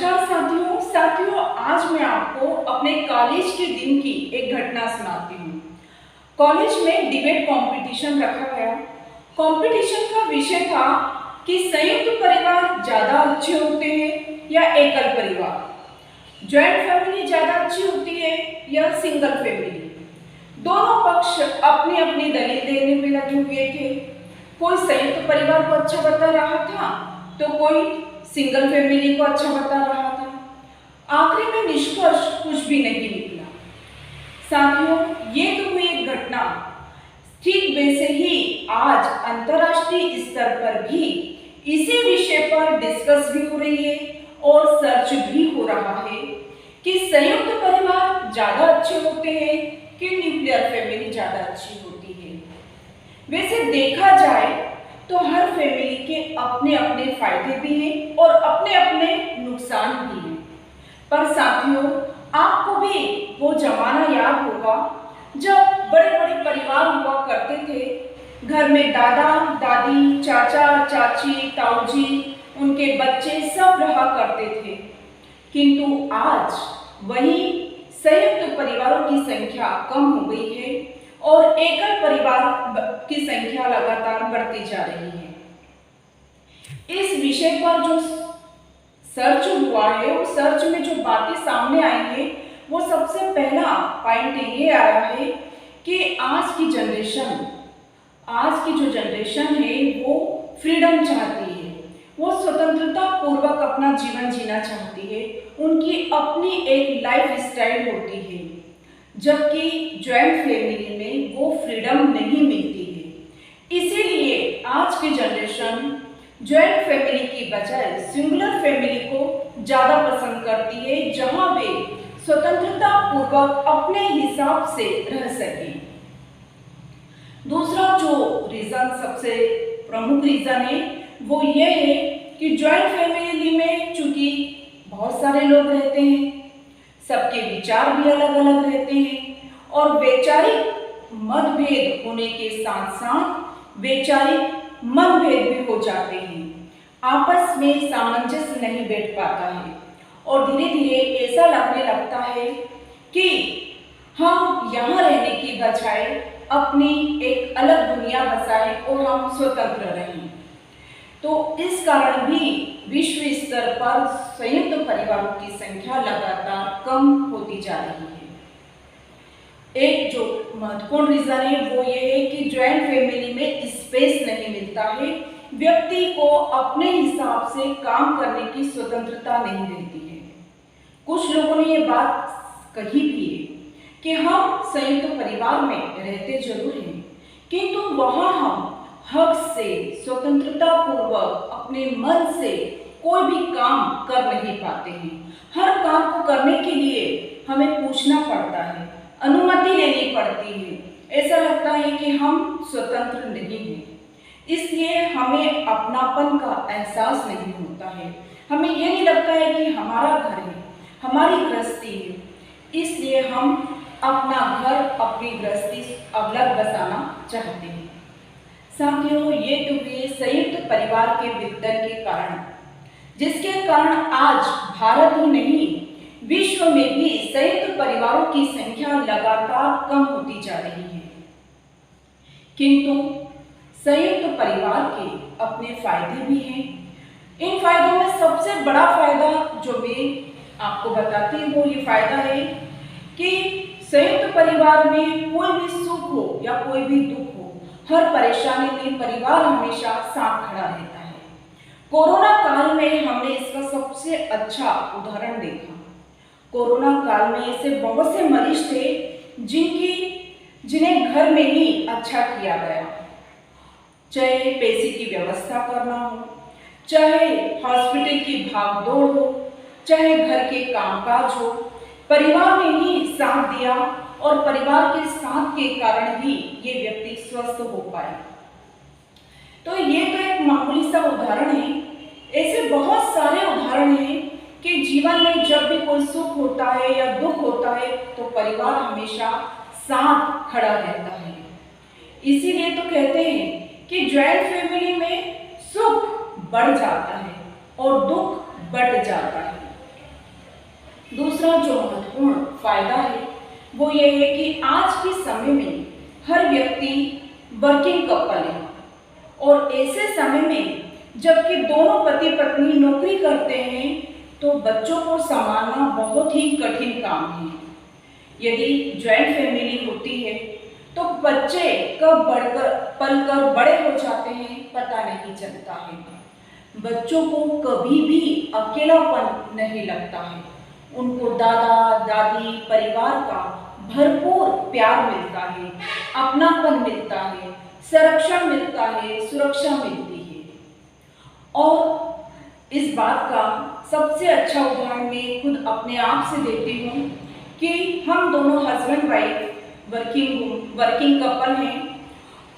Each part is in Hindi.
नमस्कार साथियों, आज मैं आपको अपने कॉलेज के दिन की एक घटना सुनाती हूँ। कॉलेज में डिबेट कंपटीशन रखा गया। कंपटीशन का विषय था कि संयुक्त परिवार ज़्यादा अच्छे होते हैं या एकल परिवार, जॉइंट फैमिली ज़्यादा अच्छी होती है या सिंगल फैमिली। दोनों पक्ष अपनी अपनी दलील देने में लगे हुए थे। कोई संयुक्त परिवार को अच्छा बता रहा था तो कोई सिंगल फैमिली को अच्छा बता रहा था। आखिरी में निष्कर्ष कुछ भी नहीं निकला। साथियों, ये तो हुई एक घटना। ठीक वैसे ही आज अंतर्राष्ट्रीय स्तर पर भी इसी विषय पर डिस्कस भी हो रही है और सर्च भी हो रहा है कि संयुक्त परिवार ज्यादा अच्छे होते हैं कि न्यूक्लियर फैमिली ज्यादा अच्छी होती है। वैसे देखा जाए तो हर फैमिली के अपने अपने फायदे भी हैं और अपने अपने नुकसान भी हैं। पर साथियों, आपको भी वो जमाना याद होगा जब बड़े बड़े परिवार हुआ करते थे। घर में दादा दादी, चाचा चाची, ताऊजी, उनके बच्चे सब रहा करते थे। किंतु आज वही संयुक्त परिवारों की संख्या कम हो गई है और एकल परिवार की संख्या लगातार बढ़ती जा रही है। इस विषय पर जो सर्च हुआ है, उस सर्च में जो बातें सामने आई है, वो सबसे पहला पॉइंट ये आया है कि आज की जो जनरेशन है वो फ्रीडम चाहती है, वो स्वतंत्रता पूर्वक अपना जीवन जीना चाहती है। उनकी अपनी एक लाइफ स्टाइल होती है, जबकि जॉइंट फैमिली में वो फ्रीडम नहीं मिलती है। इसीलिए आज की जनरेशन जॉइंट फैमिली की बजाय सिंगुलर फैमिली को ज़्यादा पसंद करती है, जहां वे स्वतंत्रता पूर्वक अपने हिसाब से रह सकें। दूसरा जो रीज़न, सबसे प्रमुख रीज़न है, वो ये है कि जॉइंट फैमिली में चूंकि बहुत सारे लोग रहते हैं, सबके विचार भी अलग अलग रहते हैं और वैचारिक मतभेद होने के साथ साथ वैचारिक मनभेद भी हो जाते हैं। आपस में सामंजस्य नहीं बैठ पाता है और धीरे धीरे ऐसा लगने लगता है कि हम यहाँ रहने की बजाय अपनी एक अलग दुनिया बसाएं और हम स्वतंत्र रहें। तो इस कारण भी विश्व स्तर पर संयुक्त परिवारों की संख्या लगातार कम होती जा रही है। एक जो महत्वपूर्ण रीजन है वो ये है कि जॉइंट फैमिली में स्पेस नहीं मिलता है, व्यक्ति को अपने हिसाब से काम करने की स्वतंत्रता नहीं रहती है। कुछ लोगों ने ये बात कही भी है कि हम संयुक्त परिवार में रहते जरूर हैं, किंतु वहां हम हक से, स्वतंत्रता पूर्वक, अपने मन से कोई भी काम कर नहीं पाते हैं। हर काम को करने के लिए हमें पूछना पड़ता है, अनुमति लेनी पड़ती है। ऐसा लगता है कि हम स्वतंत्र नहीं हैं, इसलिए हमें अपनापन का एहसास नहीं होता है। हमें ये नहीं लगता है कि हमारा घर है, हमारी गृहस्थी है, इसलिए हम अपना घर, अपनी गृहस्थी अलग बसाना चाहते हैं। साथियों, ये तो हुए संयुक्त परिवार के विघटन के कारण, जिसके कारण आज भारत ही नहीं विश्व में भी संयुक्त परिवारों की संख्या लगातार कम होती जा रही है। किंतु संयुक्त परिवार के अपने फायदे भी हैं। इन फायदों में सबसे बड़ा फायदा जो मैं आपको बताती हूँ वो ये फायदा है कि संयुक्त परिवार में कोई भी सुख हो या कोई भी दुख हो, हर परेशानी में परिवार हमेशा साथ खड़ा रहता है। कोरोना काल में हमने इसका सबसे अच्छा उदाहरण देखा। कोरोना काल में ऐसे बहुत से मरीज थे जिन्हें घर में ही अच्छा किया गया, चाहे पैसे की व्यवस्था करना हो, चाहे हॉस्पिटल की भागदौड़ हो, चाहे घर के कामकाज हो, परिवार ने ही साथ दिया और परिवार के साथ के कारण ही ये व्यक्ति स्वस्थ हो पाए। तो ये तो एक मामूली सा उदाहरण है। ऐसे बहुत सारे उदाहरण हैं कि जीवन में जब भी कोई सुख होता है या दुख होता है तो परिवार हमेशा साथ खड़ा रहता है। इसीलिए तो कहते हैं कि जॉइंट फैमिली में सुख बढ़ जाता है और दुख बढ़ जाता है। दूसरा जो महत्वपूर्ण फायदा है वो ये है कि आज के समय में हर व्यक्ति वर्किंग कपल है और ऐसे समय में जबकि दोनों पति पत्नी नौकरी करते हैं तो बच्चों को संभालना बहुत ही कठिन काम है। यदि जॉइंट फैमिली होती है तो बच्चे कब पलकर बड़े हो जाते हैं पता नहीं चलता है। बच्चों को कभी भी अकेलापन नहीं लगता है। उनको दादा दादी परिवार का भरपूर प्यार मिलता है, अपनापन मिलता है, संरक्षण मिलता है, सुरक्षा मिलती है। और इस बात का सबसे अच्छा उदाहरण मैं खुद अपने आप से देती हूँ कि हम दोनों हस्बैंड वाइफ वर्किंग कपल हैं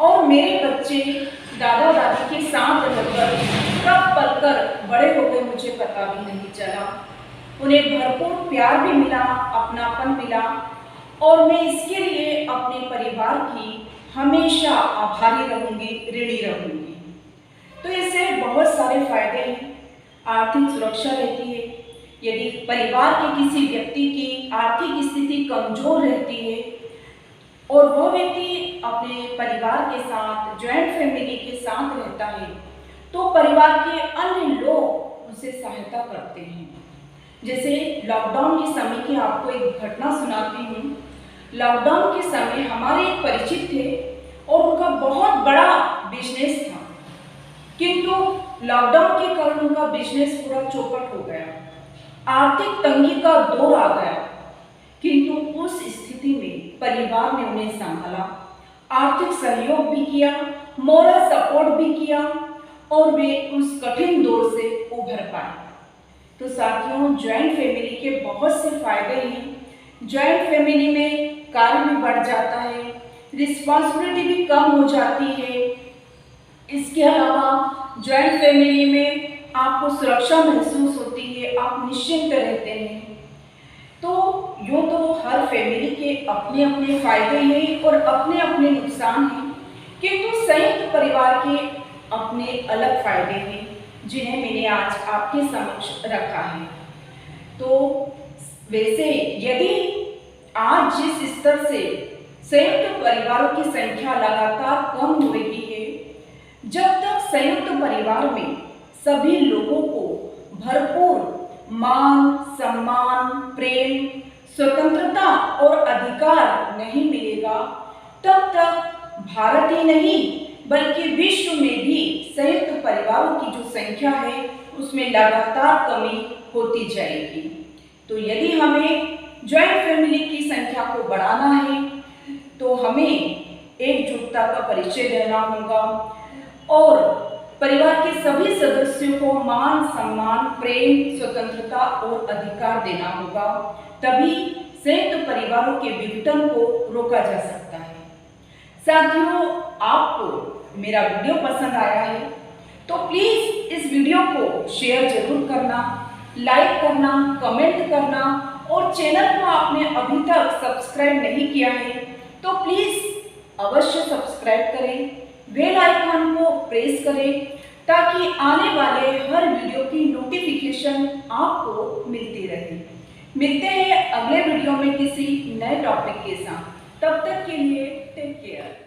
और मेरे बच्चे दादा दादी के साथ रहकर कब पलकर बड़े हो गए मुझे पता भी नहीं चला। उन्हें भरपूर प्यार भी मिला, अपनापन मिला और मैं इसके लिए अपने परिवार की हमेशा आभारी रहूँगी, ऋणी रहूँगी। तो इससे बहुत सारे फायदे हैं। आर्थिक सुरक्षा रहती है। यदि परिवार के किसी व्यक्ति की आर्थिक स्थिति कमजोर रहती है और वह व्यक्ति अपने परिवार के साथ जॉइंट फैमिली के साथ रहता है तो परिवार के अन्य लोग उसे सहायता करते हैं। जैसे लॉकडाउन के समय की आपको एक घटना सुनाती हूँ। लॉकडाउन के समय हमारे एक परिचित थे और उनका बहुत बड़ा बिजनेस था, किंतु लॉकडाउन के कारण उनका बिजनेस पूरा चौपट हो गया। आर्थिक तंगी का दौर आ गया, किंतु उस स्थिति में परिवार ने उन्हें संभाला, आर्थिक सहयोग भी किया, मोरल सपोर्ट भी किया और वे उस कठिन दौर से उभर पाए। तो साथियों, जॉइंट फैमिली के बहुत से फायदे हैं। जॉइंट फैमिली में कार्य भी बढ़ जाता है, रिस्पॉन्सिबिलिटी भी कम हो जाती है। इसके अलावा जॉइंट फैमिली में आपको सुरक्षा महसूस होती है, आप निश्चिंत रहते हैं। तो यूँ तो हर फैमिली के अपने अपने फायदे हैं और अपने अपने नुकसान हैं, किंतु संयुक्त परिवार के अपने अलग फायदे हैं जिन्हें मैंने आज आपके समक्ष रखा है। तो वैसे यदि आज जिस स्तर से संयुक्त परिवारों की संख्या लगातार कम हो रही है, जब तक संयुक्त परिवार में सभी लोगों को भरपूर मान, सम्मान, प्रेम, स्वतंत्रता और अधिकार नहीं मिलेगा, तब तक भारत ही नहीं बल्कि विश्व में भी संयुक्त परिवारों की जो संख्या है उसमें लगातार कमी होती जाएगी। तो यदि हमें जॉइंट फैमिली की संख्या को बढ़ाना है तो हमें एकजुटता का परिचय देना होगा और परिवार के सभी सदस्यों को मान, सम्मान, प्रेम, स्वतंत्रता और अधिकार देना होगा। तभी संयुक्त परिवारों के विघटन को रोका जा सकता है। साथियों, आपको मेरा वीडियो पसंद आया है तो प्लीज़ इस वीडियो को शेयर जरूर करना, लाइक करना, कमेंट करना और चैनल को आपने अभी तक सब्सक्राइब नहीं किया है तो प्लीज़ अवश्य सब्सक्राइब करें, बेल आइकन को प्रेस करें ताकि आने वाले हर वीडियो की नोटिफिकेशन आपको मिलती रहे। मिलते हैं अगले वीडियो में किसी नए टॉपिक के साथ। तब तक के लिए टेक केयर।